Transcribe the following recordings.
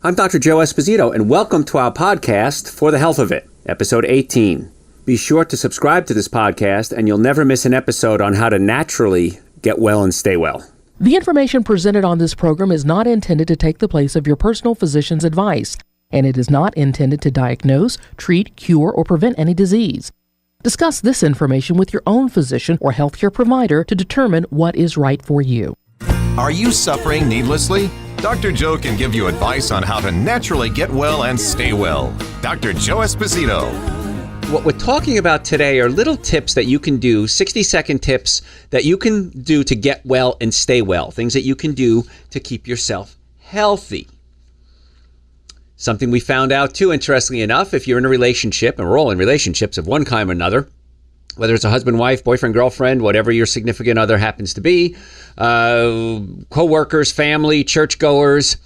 I'm Dr. Joe Esposito, and welcome to our podcast, For the Health of It, episode 18. Be sure to subscribe to this podcast, and you'll never miss an episode on how to naturally get well and stay well. The information presented on this program is not intended to take the place of your personal physician's advice, and it is not intended to diagnose, treat, cure, or prevent any disease. Discuss this information with your own physician or healthcare provider to determine what is right for you. Are you suffering needlessly? Dr. Joe can give you advice on how to naturally get well and stay well. Dr. Joe Esposito. What we're talking about today are little tips that you can do, 60-second tips that you can do to get well and stay well, things that you can do to keep yourself healthy. Something we found out too, interestingly enough, if you're in a relationship, and we're all in relationships of one kind or another, whether it's a husband, wife, boyfriend, girlfriend, whatever your significant other happens to be, co-workers, family, churchgoers,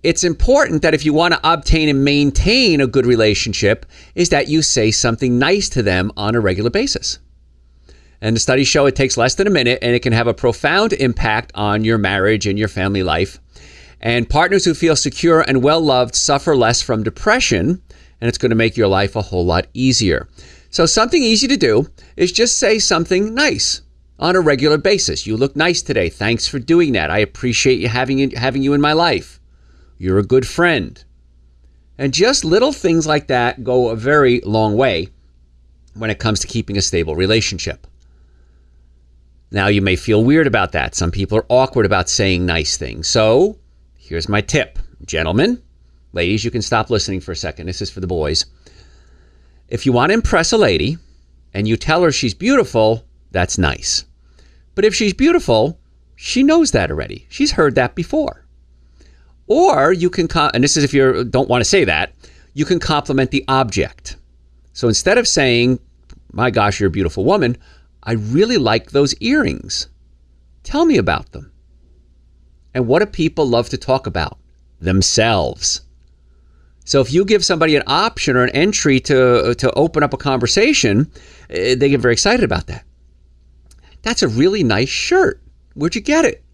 it's important that if you want to obtain and maintain a good relationship, is that you say something nice to them on a regular basis. And the studies show it takes less than a minute, and it can have a profound impact on your marriage and your family life. And partners who feel secure and well-loved suffer less from depression, and it's going to make your life a whole lot easier. So something easy to do is just say something nice on a regular basis. You look nice today. Thanks for doing that. I appreciate you having you in my life. You're a good friend. And just little things like that go a very long way when it comes to keeping a stable relationship. Now, you may feel weird about that. Some people are awkward about saying nice things. So here's my tip. Gentlemen, ladies, you can stop listening for a second. This is for the boys. If you want to impress a lady and you tell her she's beautiful, that's nice. But if she's beautiful, she knows that already. She's heard that before. Or you can, and this is if you don't want to say that, you can compliment the object. So instead of saying, my gosh, you're a beautiful woman, I really like those earrings. Tell me about them. And what do people love to talk about? Themselves. So if you give somebody an option or an entry to open up a conversation, they get very excited about that. That's a really nice shirt. Where'd you get it?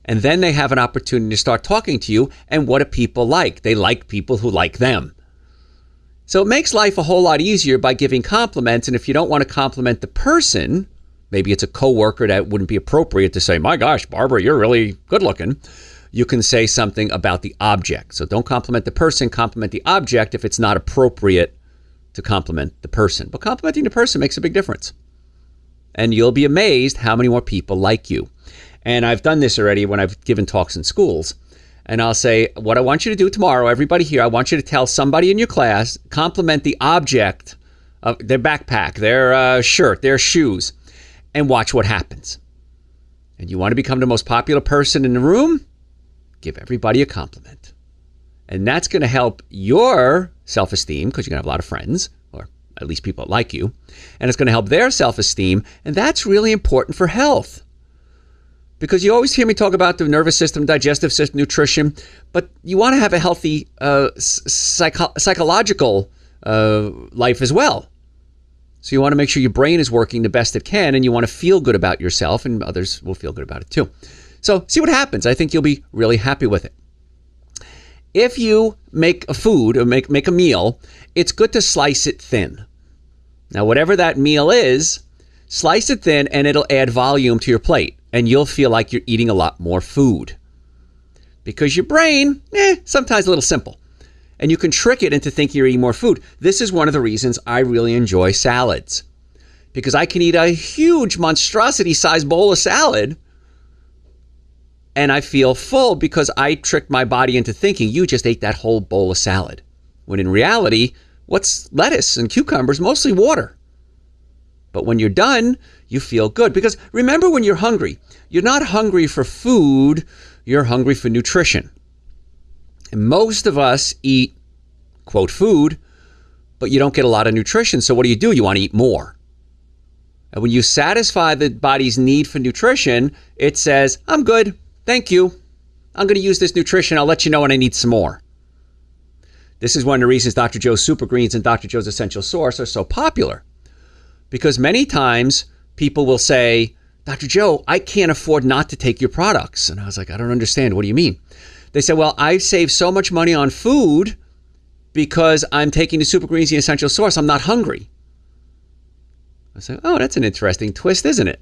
And then they have an opportunity to start talking to you. And what do people like? They like people who like them. So it makes life a whole lot easier by giving compliments. And if you don't want to compliment the person, maybe it's a coworker that wouldn't be appropriate to say, my gosh, Barbara, you're really good looking. You can say something about the object. So don't compliment the person, compliment the object if it's not appropriate to compliment the person. But complimenting the person makes a big difference. And you'll be amazed how many more people like you. And I've done this already when I've given talks in schools. And I'll say, what I want you to do tomorrow, everybody here, I want you to tell somebody in your class, compliment the object of their backpack, their shirt, their shoes, and watch what happens. And you want to become the most popular person in the room? Give everybody a compliment. And that's going to help your self-esteem because you're going to have a lot of friends, or at least people that like you. And it's going to help their self-esteem. And that's really important for health. Because you always hear me talk about the nervous system, digestive system, nutrition, but you want to have a healthy psychological life as well. So you want to make sure your brain is working the best it can, and you want to feel good about yourself, and others will feel good about it too. So see what happens. I think you'll be really happy with it. If you make a food or make a meal, it's good to slice it thin. Now, whatever that meal is, slice it thin and it'll add volume to your plate. And you'll feel like you're eating a lot more food. Because your brain, sometimes a little simple. And you can trick it into thinking you're eating more food. This is one of the reasons I really enjoy salads. Because I can eat a huge monstrosity-sized bowl of salad and I feel full because I tricked my body into thinking you just ate that whole bowl of salad. When in reality, what's lettuce and cucumbers? Mostly water. But when you're done, you feel good. Because remember, when you're hungry, you're not hungry for food, you're hungry for nutrition. And most of us eat, quote, food, but you don't get a lot of nutrition. So what do? You want to eat more. And when you satisfy the body's need for nutrition, it says, I'm good. Thank you. I'm going to use this nutrition. I'll let you know when I need some more. This is one of the reasons Dr. Joe's Super Greens and Dr. Joe's Essential Source are so popular. Because many times people will say, Dr. Joe, I can't afford not to take your products. And I was like, I don't understand. What do you mean? They say, well, I save so much money on food because I'm taking the Super Greens, the essential source. I'm not hungry. I say, oh, that's an interesting twist, isn't it?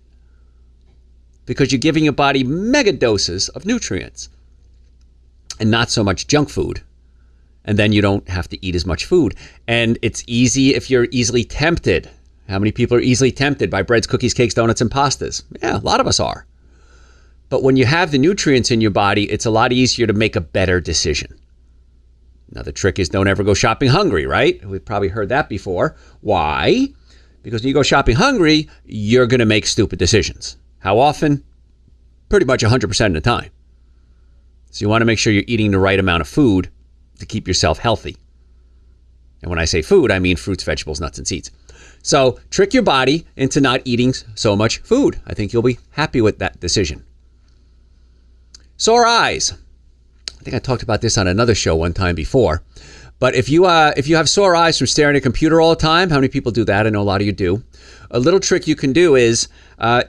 Because you're giving your body mega doses of nutrients and not so much junk food. And then you don't have to eat as much food. And it's easy if you're easily tempted. How many people are easily tempted by breads, cookies, cakes, donuts, and pastas? Yeah, a lot of us are. But when you have the nutrients in your body, it's a lot easier to make a better decision. Now, the trick is don't ever go shopping hungry, right? We've probably heard that before. Why? Because when you go shopping hungry, you're going to make stupid decisions. How often? Pretty much 100% of the time. So you want to make sure you're eating the right amount of food to keep yourself healthy. And when I say food, I mean fruits, vegetables, nuts, and seeds. So trick your body into not eating so much food. I think you'll be happy with that decision. Sore eyes. I think I talked about this on another show one time before. But if you have sore eyes from staring at a computer all the time, how many people do that? I know a lot of you do. A little trick you can do is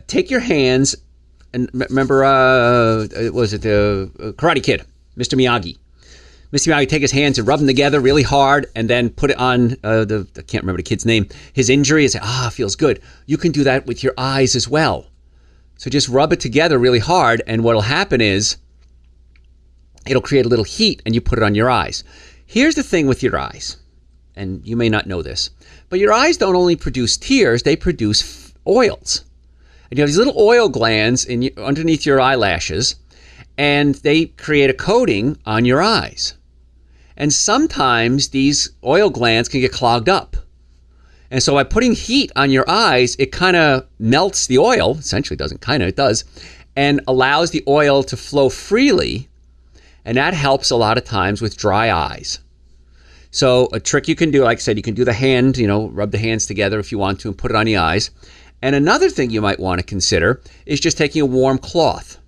take your hands and remember, was it the Karate Kid, Mr. Miyagi? Mr. Miyagi, take his hands and rub them together really hard and then put it on I can't remember the kid's name, his injury and say, feels good. You can do that with your eyes as well. So just rub it together really hard, and what'll happen is it'll create a little heat and you put it on your eyes. Here's the thing with your eyes, and you may not know this, but your eyes don't only produce tears, they produce oils. And you have these little oil glands underneath your eyelashes, and they create a coating on your eyes. And sometimes these oil glands can get clogged up. And so by putting heat on your eyes, it kind of melts the oil, essentially it does, and allows the oil to flow freely. And that helps a lot of times with dry eyes. So a trick you can do, like I said, you can do the hand, rub the hands together if you want to and put it on the eyes. And another thing you might want to consider is just taking a warm cloth.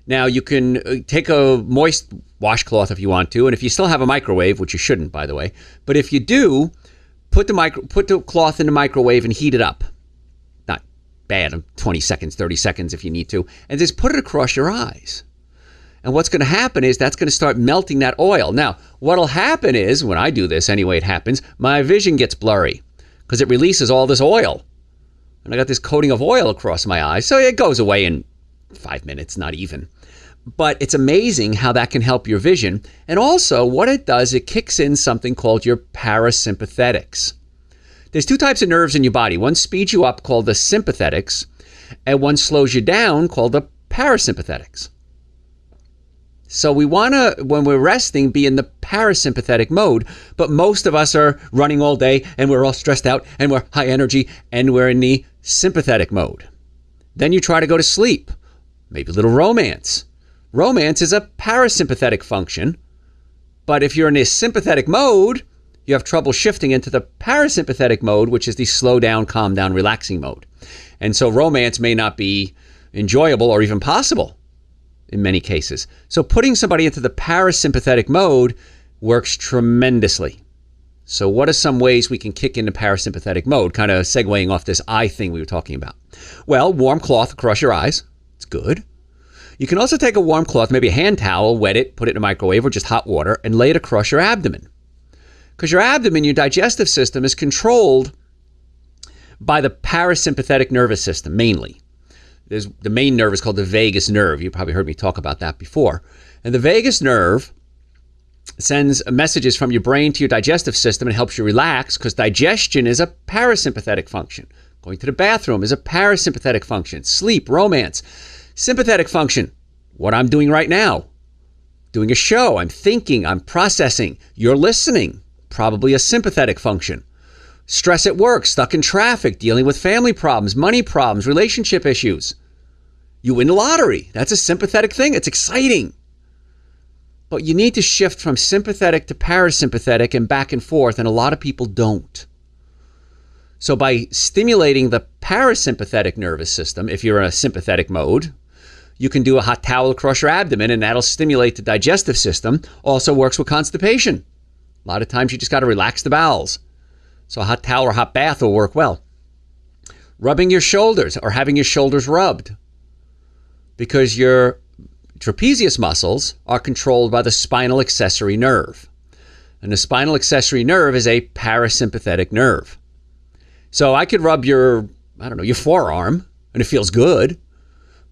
Now, you can take a moist washcloth if you want to, and if you still have a microwave, which you shouldn't, by the way, but if you do, put the cloth in the microwave and heat it up. Not bad, 20 seconds, 30 seconds if you need to, and just put it across your eyes. And what's going to happen is that's going to start melting that oil. Now, what'll happen is, when I do this, anyway it happens, my vision gets blurry because it releases all this oil. And I got this coating of oil across my eyes, so it goes away in 5 minutes, not even. But it's amazing how that can help your vision. And also, what it does, it kicks in something called your parasympathetics. There's two types of nerves in your body. One speeds you up, called the sympathetics, and one slows you down, called the parasympathetics. So we want to, when we're resting, be in the parasympathetic mode. But most of us are running all day, and we're all stressed out, and we're high energy, and we're in the sympathetic mode. Then you try to go to sleep. Maybe a little romance. Romance is a parasympathetic function, but if you're in a sympathetic mode, you have trouble shifting into the parasympathetic mode, which is the slow down, calm down, relaxing mode. And so romance may not be enjoyable or even possible in many cases. So putting somebody into the parasympathetic mode works tremendously. So what are some ways we can kick into parasympathetic mode? Kind of segueing off this eye thing we were talking about. Well, warm cloth across your eyes. It's good. You can also take a warm cloth, maybe a hand towel, wet it, put it in a microwave or just hot water, and lay it across your abdomen. Because your abdomen, your digestive system, is controlled by the parasympathetic nervous system, mainly. The main nerve is called the vagus nerve. You probably heard me talk about that before. And the vagus nerve sends messages from your brain to your digestive system and helps you relax, because digestion is a parasympathetic function. Going to the bathroom is a parasympathetic function. Sleep, romance. Sympathetic function, what I'm doing right now. Doing a show, I'm thinking, I'm processing. You're listening, probably a sympathetic function. Stress at work, stuck in traffic, dealing with family problems, money problems, relationship issues. You win the lottery. That's a sympathetic thing. It's exciting. But you need to shift from sympathetic to parasympathetic and back and forth, and a lot of people don't. So by stimulating the parasympathetic nervous system, if you're in a sympathetic mode, you can do a hot towel across your abdomen, and that'll stimulate the digestive system. Also works with constipation. A lot of times you just got to relax the bowels. So a hot towel or hot bath will work well. Rubbing your shoulders or having your shoulders rubbed, because your Trapezius muscles are controlled by the spinal accessory nerve. And the spinal accessory nerve is a parasympathetic nerve. So I could rub your forearm, and it feels good.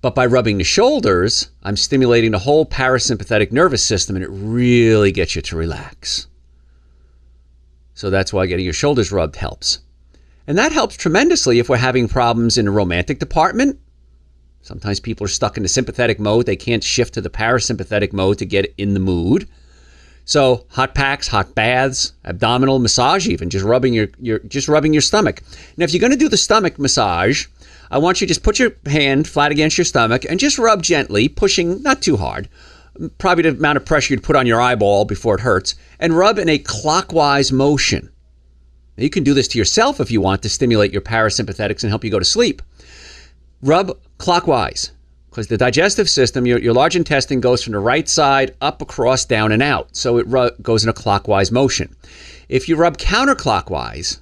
But by rubbing the shoulders, I'm stimulating the whole parasympathetic nervous system, and it really gets you to relax. So that's why getting your shoulders rubbed helps. And that helps tremendously if we're having problems in the romantic department. Sometimes people are stuck in the sympathetic mode. They can't shift to the parasympathetic mode to get in the mood. So hot packs, hot baths, abdominal massage, even just rubbing your stomach. Now, if you're going to do the stomach massage, I want you to just put your hand flat against your stomach and just rub gently, pushing not too hard, probably the amount of pressure you'd put on your eyeball before it hurts, and rub in a clockwise motion. Now, you can do this to yourself if you want to stimulate your parasympathetics and help you go to sleep. Rub clockwise, because the digestive system, your large intestine goes from the right side up, across, down, and out. So it goes in a clockwise motion. If you rub counterclockwise,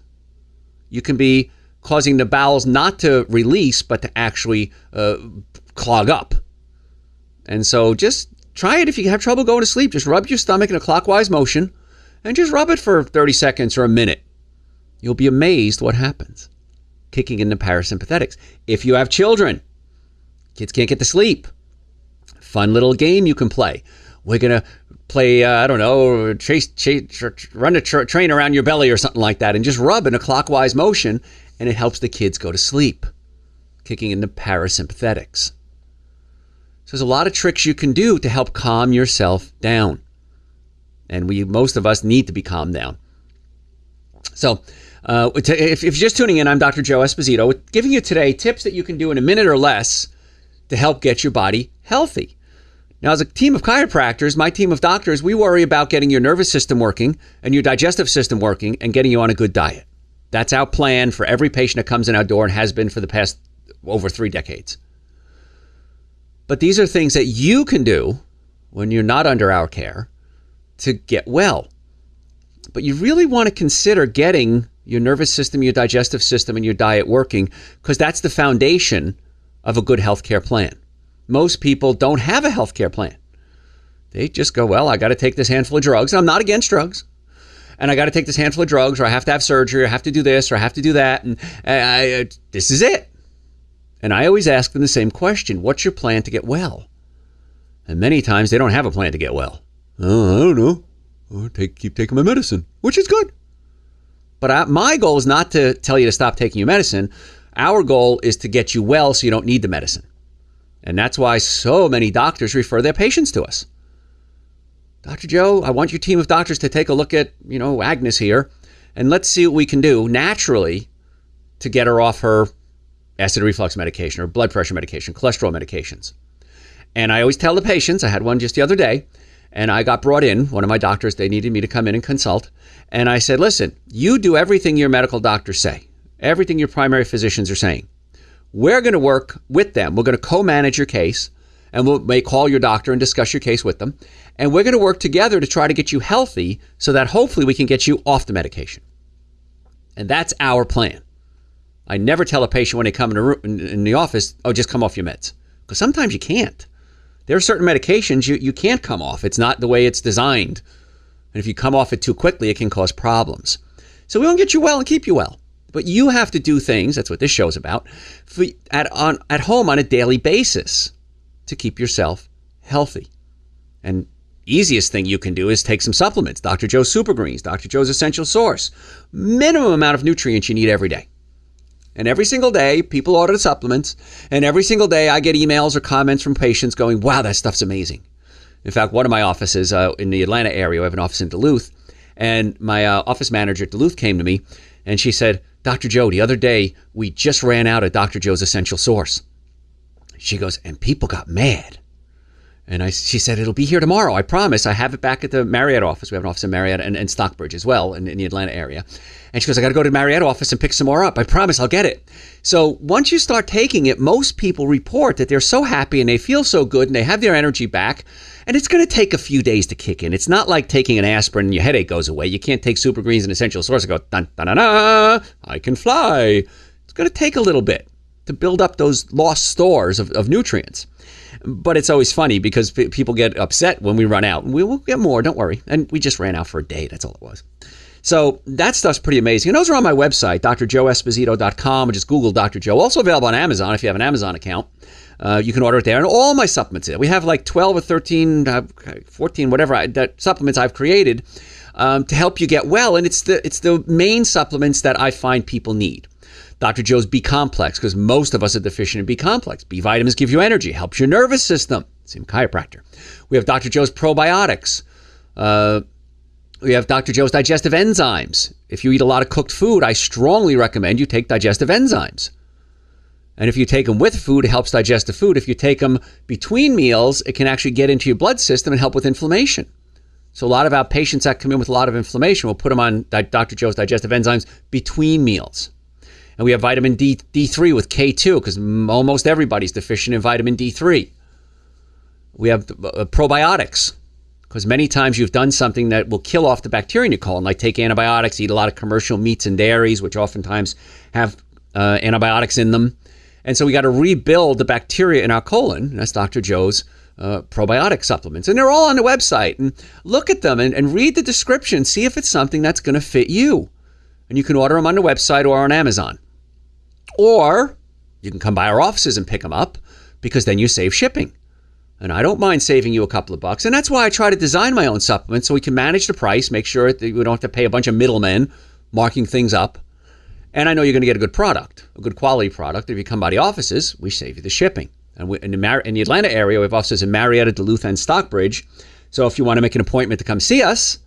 you can be causing the bowels not to release, but to actually clog up. And so just try it if you have trouble going to sleep. Just rub your stomach in a clockwise motion and just rub it for 30 seconds or a minute. You'll be amazed what happens, kicking in the parasympathetics. If you have children, kids can't get to sleep. Fun little game you can play. We're going to play, run a train around your belly or something like that, and just rub in a clockwise motion, and it helps the kids go to sleep, kicking in the parasympathetics. So there's a lot of tricks you can do to help calm yourself down. And most of us need to be calmed down. So if you're just tuning in, I'm Dr. Joe Esposito, giving you today tips that you can do in a minute or less to help get your body healthy. Now, as a team of chiropractors, my team of doctors, we worry about getting your nervous system working and your digestive system working and getting you on a good diet. That's our plan for every patient that comes in our door and has been for the past over 3 decades. But these are things that you can do when you're not under our care to get well. But you really want to consider getting your nervous system, your digestive system, and your diet working, because that's the foundation of a good healthcare plan. Most people don't have a healthcare plan. They just go, well, I got to take this handful of drugs. And I'm not against drugs. And I got to take this handful of drugs, or I have to have surgery, or I have to do this, or I have to do that. And this is it. And I always ask them the same question. What's your plan to get well? And many times they don't have a plan to get well. Oh, I don't know. I'll keep taking my medicine, which is good. But my goal is not to tell you to stop taking your medicine. Our goal is to get you well so you don't need the medicine. And that's why so many doctors refer their patients to us. Dr. Joe, I want your team of doctors to take a look at, Agnes here, and let's see what we can do naturally to get her off her acid reflux medication or blood pressure medication, cholesterol medications. And I always tell the patients, I had one just the other day, and I got brought in, one of my doctors, they needed me to come in and consult. And I said, listen, you do everything your medical doctors say, everything your primary physicians are saying. We're going to work with them. We're going to co-manage your case, and we may call your doctor and discuss your case with them. And we're going to work together to try to get you healthy so that hopefully we can get you off the medication. And that's our plan. I never tell a patient when they come in the office, oh, just come off your meds. Because sometimes you can't. There are certain medications you can't come off. It's not the way it's designed. And if you come off it too quickly, it can cause problems. So we want to get you well and keep you well. But you have to do things, that's what this show's about, at home on a daily basis to keep yourself healthy. And easiest thing you can do is take some supplements. Dr. Joe's Super Greens, Dr. Joe's Essential Source. Minimum amount of nutrients you need every day. And every single day, people order the supplements. And every single day, I get emails or comments from patients going, wow, that stuff's amazing. In fact, one of my offices in the Atlanta area, I have an office in Duluth, and my office manager at Duluth came to me, and she said, Dr. Joe, the other day, we just ran out of Dr. Joe's Essential Source. She goes, and people got mad. And she said, it'll be here tomorrow. I promise. I have it back at the Marriott office. We have an office in Marriott and Stockbridge as well in the Atlanta area. And she goes, I got to go to the Marriott office and pick some more up. I promise I'll get it. So once you start taking it, most people report that they're so happy and they feel so good and they have their energy back. And it's going to take a few days to kick in. It's not like taking an aspirin and your headache goes away. You can't take Super Greens and Essential Source and go, dun, dun, dun, dun, I can fly. It's going to take a little bit to build up those lost stores of nutrients. But it's always funny because people get upset when we run out. We will get more, don't worry. And we just ran out for a day. That's all it was. So that stuff's pretty amazing. And those are on my website, drjoeesposito.com, or just Google Dr. Joe. Also available on Amazon if you have an Amazon account. You can order it there. And all my supplements there. We have like 12 or 13, 14, whatever that supplements I've created to help you get well. And it's the main supplements that I find people need. Dr. Joe's B complex, because most of us are deficient in B complex. B vitamins give you energy, helps your nervous system. Same chiropractor. We have Dr. Joe's probiotics. We have Dr. Joe's digestive enzymes. If you eat a lot of cooked food, I strongly recommend you take digestive enzymes. And if you take them with food, it helps digest the food. If you take them between meals, it can actually get into your blood system and help with inflammation. So a lot of our patients that come in with a lot of inflammation, we'll put them on Dr. Joe's digestive enzymes between meals. And we have vitamin D3 with K2 because almost everybody's deficient in vitamin D3. We have probiotics because many times you've done something that will kill off the bacteria in your colon, like take antibiotics, eat a lot of commercial meats and dairies, which oftentimes have antibiotics in them. And so we got to rebuild the bacteria in our colon. That's Dr. Joe's probiotic supplements. And they're all on the website. And look at them and read the description. See if it's something that's going to fit you. And you can order them on the website or on Amazon. Or you can come by our offices and pick them up because then you save shipping. And I don't mind saving you a couple of bucks. And that's why I try to design my own supplements so we can manage the price, make sure that we don't have to pay a bunch of middlemen marking things up. And I know you're going to get a good product, a good quality product. If you come by the offices, we save you the shipping. And in the Atlanta area, we have offices in Marietta, Duluth, and Stockbridge. So if you want to make an appointment to come see us,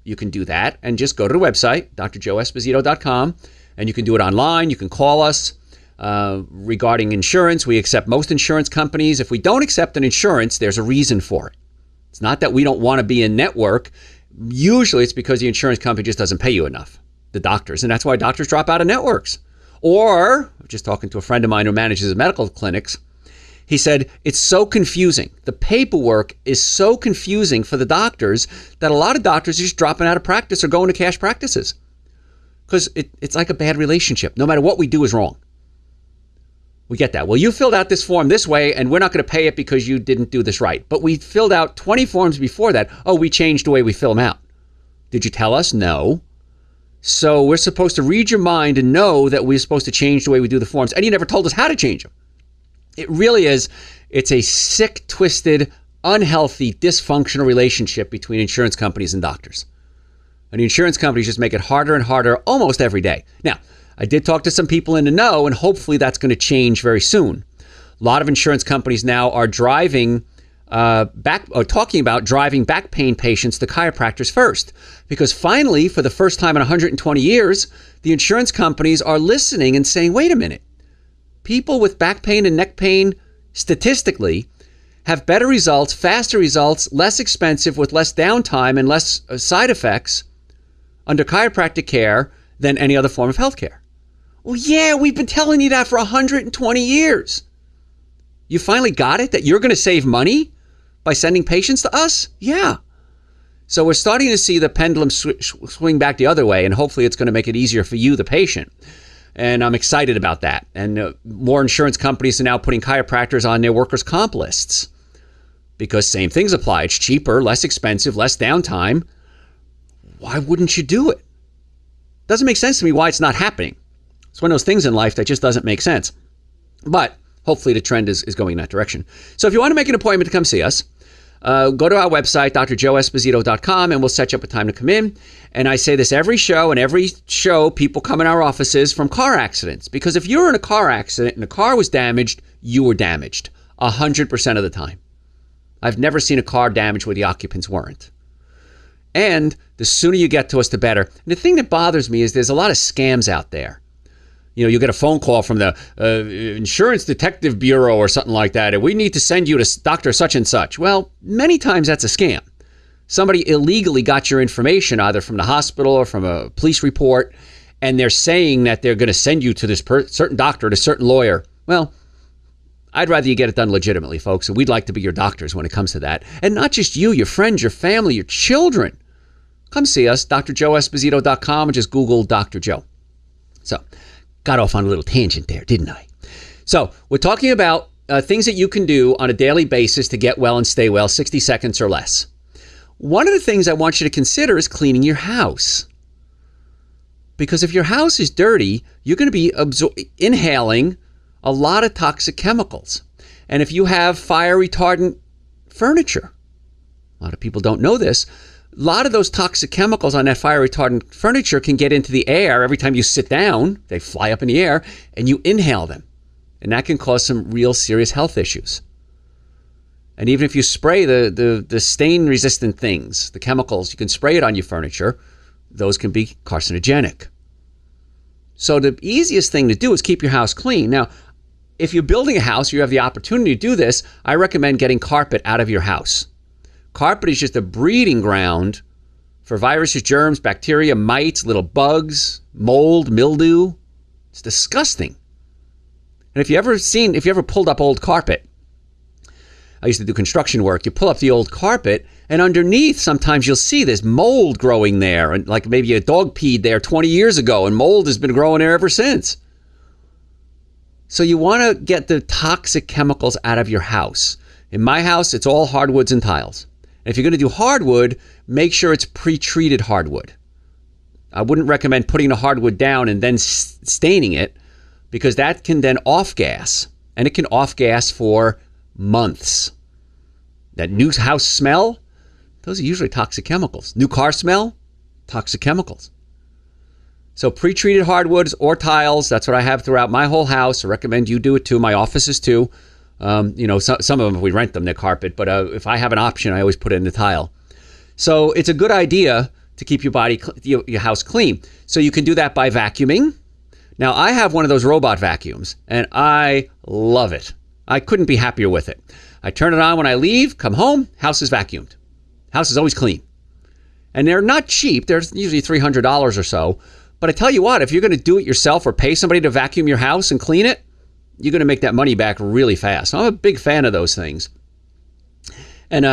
you can do that. And just go to the website, drjoeesposito.com. And you can do it online. You can call us. Regarding insurance, we accept most insurance companies. If we don't accept an insurance, there's a reason for it. It's not that we don't want to be in network. Usually it's because the insurance company just doesn't pay you enough, the doctors. And that's why doctors drop out of networks. Or, just talking to a friend of mine who manages medical clinics, he said, it's so confusing. The paperwork is so confusing for the doctors that a lot of doctors are just dropping out of practice or going to cash practices. Because it's like a bad relationship. No matter what we do is wrong. We get that. Well, you filled out this form this way, and we're not going to pay it because you didn't do this right. But we filled out 20 forms before that. Oh, we changed the way we fill them out. Did you tell us? No. So we're supposed to read your mind and know that we're supposed to change the way we do the forms. And you never told us how to change them. It really is. It's a sick, twisted, unhealthy, dysfunctional relationship between insurance companies and doctors. And the insurance companies just make it harder and harder almost every day. Now, I did talk to some people in the know, and hopefully that's going to change very soon. A lot of insurance companies now are talking about driving back pain patients to chiropractors first. Because finally, for the first time in 120 years, the insurance companies are listening and saying, wait a minute, people with back pain and neck pain statistically have better results, faster results, less expensive with less downtime and less side effects under chiropractic care than any other form of healthcare. Well, yeah, we've been telling you that for 120 years. You finally got it, that you're going to save money by sending patients to us? Yeah. So we're starting to see the pendulum swing back the other way, and hopefully it's going to make it easier for you, the patient. And I'm excited about that. And more insurance companies are now putting chiropractors on their workers' comp lists because same things apply. It's cheaper, less expensive, less downtime. Why wouldn't you do it? Doesn't make sense to me why it's not happening. It's one of those things in life that just doesn't make sense. But hopefully the trend is going in that direction. So if you want to make an appointment to come see us, go to our website, drjoeesposito.com, and we'll set you up a time to come in. And I say this every show, and every show people come in our offices from car accidents. Because if you're in a car accident and the car was damaged, you were damaged 100% of the time. I've never seen a car damaged where the occupants weren't. And the sooner you get to us, the better. And the thing that bothers me is there's a lot of scams out there. You know, you get a phone call from the Insurance Detective Bureau or something like that, and we need to send you to Dr. Such and Such. Well, many times that's a scam. Somebody illegally got your information either from the hospital or from a police report, and they're saying that they're going to send you to this certain doctor, to a certain lawyer. Well, I'd rather you get it done legitimately, folks, and we'd like to be your doctors when it comes to that. And not just you, your friends, your family, your children. Come see us, drjoeesposito.com, and just Google Dr. Joe. So, got off on a little tangent there, didn't I? So, we're talking about things that you can do on a daily basis to get well and stay well, 60 seconds or less. One of the things I want you to consider is cleaning your house. Because if your house is dirty, you're going to be inhaling a lot of toxic chemicals. And if you have fire retardant furniture, a lot of people don't know this, a lot of those toxic chemicals on that fire retardant furniture can get into the air. Every time you sit down, they fly up in the air and you inhale them. And that can cause some real serious health issues. And even if you spray the stain resistant things, the chemicals, you can spray it on your furniture, those can be carcinogenic. So the easiest thing to do is keep your house clean. Now, if you're building a house, you have the opportunity to do this, I recommend getting carpet out of your house. Carpet is just a breeding ground for viruses, germs, bacteria, mites, little bugs, mold, mildew. It's disgusting. And if you ever pulled up old carpet, I used to do construction work, you pull up the old carpet and underneath sometimes you'll see there's mold growing there, and like maybe a dog peed there 20 years ago and mold has been growing there ever since. So you want to get the toxic chemicals out of your house. In my house, it's all hardwoods and tiles. And if you're going to do hardwood, make sure it's pre-treated hardwood. I wouldn't recommend putting the hardwood down and then staining it, because that can then off-gas. And it can off-gas for months. That new house smell, those are usually toxic chemicals. New car smell, toxic chemicals. So pre-treated hardwoods or tiles, that's what I have throughout my whole house. I recommend you do it too. My offices too. Some of them, we rent them, they're carpet, but if I have an option, I always put it in the tile. So it's a good idea to keep your house clean. So you can do that by vacuuming. Now, I have one of those robot vacuums, and I love it. I couldn't be happier with it. I turn it on when I leave, come home, house is vacuumed. House is always clean. And they're not cheap. They're usually $300 or so. But I tell you what, if you're going to do it yourself or pay somebody to vacuum your house and clean it, you're going to make that money back really fast. So I'm a big fan of those things. And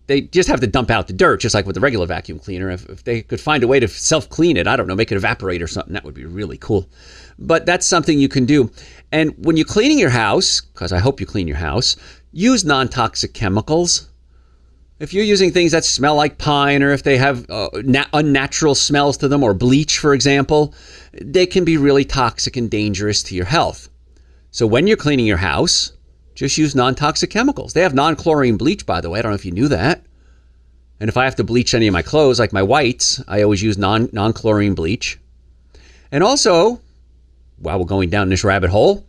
they just have to dump out the dirt, just like with the regular vacuum cleaner. If they could find a way to self-clean it, I don't know, make it evaporate or something, that would be really cool. But that's something you can do. And when you're cleaning your house, because I hope you clean your house, use non-toxic chemicals. If you're using things that smell like pine, or if they have unnatural smells to them, or bleach, for example, they can be really toxic and dangerous to your health. So when you're cleaning your house, just use non-toxic chemicals. They have non-chlorine bleach, by the way. I don't know if you knew that. And if I have to bleach any of my clothes, like my whites, I always use non-chlorine bleach. And also, while we're going down this rabbit hole,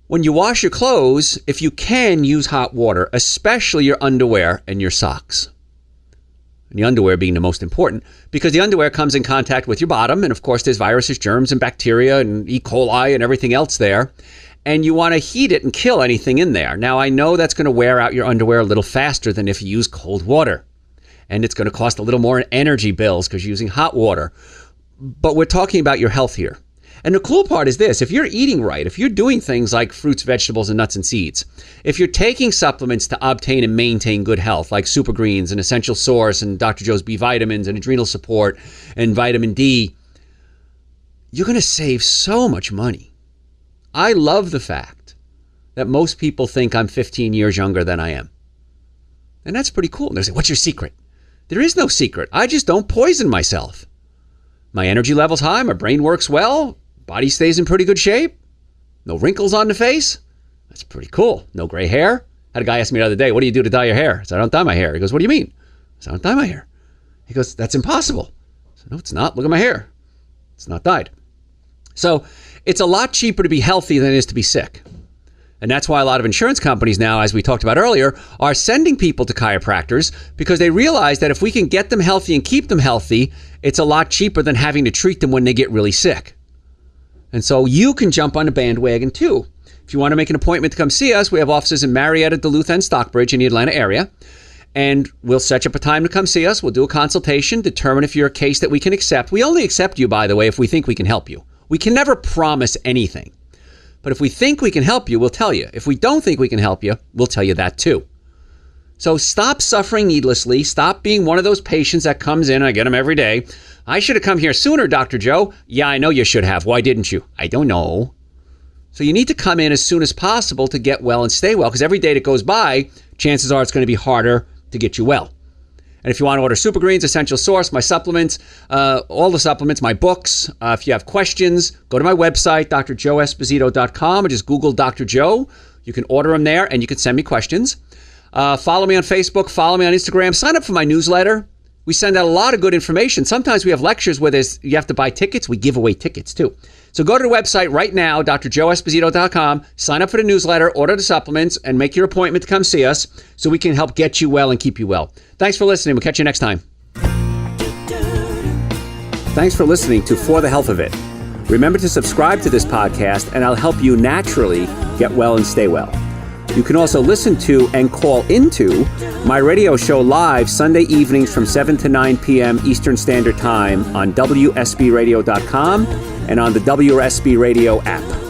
when you wash your clothes, if you can, use hot water, especially your underwear and your socks. And the underwear being the most important, because the underwear comes in contact with your bottom, and of course there's viruses, germs, and bacteria, and E. coli, and everything else there. And you want to heat it and kill anything in there. Now, I know that's going to wear out your underwear a little faster than if you use cold water. And it's going to cost a little more in energy bills because you're using hot water. But we're talking about your health here. And the cool part is this: if you're eating right, if you're doing things like fruits, vegetables, and nuts and seeds, if you're taking supplements to obtain and maintain good health, like Super Greens and Essential Source and Dr. Joe's B vitamins and adrenal support and vitamin D, you're going to save so much money. I love the fact that most people think I'm 15 years younger than I am. And that's pretty cool. And they say, what's your secret? There is no secret. I just don't poison myself. My energy level's high. My brain works well. Body stays in pretty good shape. No wrinkles on the face. That's pretty cool. No gray hair. I had a guy ask me the other day, what do you do to dye your hair? I said, I don't dye my hair. He goes, what do you mean? I said, I don't dye my hair. He goes, that's impossible. I said, no, it's not. Look at my hair. It's not dyed. So it's a lot cheaper to be healthy than it is to be sick. And that's why a lot of insurance companies now, as we talked about earlier, are sending people to chiropractors, because they realize that if we can get them healthy and keep them healthy, it's a lot cheaper than having to treat them when they get really sick. And so you can jump on the bandwagon too. If you want to make an appointment to come see us, we have offices in Marietta, Duluth, and Stockbridge in the Atlanta area. And we'll set up a time to come see us. We'll do a consultation, determine if you're a case that we can accept. We only accept you, by the way, if we think we can help you. We can never promise anything. But if we think we can help you, we'll tell you. If we don't think we can help you, we'll tell you that too. So stop suffering needlessly. Stop being one of those patients that comes in, I get them every day. I should have come here sooner, Dr. Joe. Yeah, I know you should have. Why didn't you? I don't know. So you need to come in as soon as possible to get well and stay well, because every day that goes by, chances are it's going to be harder to get you well. And if you want to order Super Greens, Essential Source, my supplements, all the supplements, my books, if you have questions, go to my website, drjoeesposito.com, or just Google Dr. Joe. You can order them there, and you can send me questions. Follow me on Facebook, follow me on Instagram, sign up for my newsletter. We send out a lot of good information. Sometimes we have lectures where you have to buy tickets. We give away tickets too. So go to the website right now, drjoeesposito.com, sign up for the newsletter, order the supplements, and make your appointment to come see us so we can help get you well and keep you well. Thanks for listening. We'll catch you next time. Thanks for listening to For the Health of It. Remember to subscribe to this podcast, and I'll help you naturally get well and stay well. You can also listen to and call into my radio show live Sunday evenings from 7 to 9 p.m. Eastern Standard Time on WSBRadio.com and on the WSB Radio app.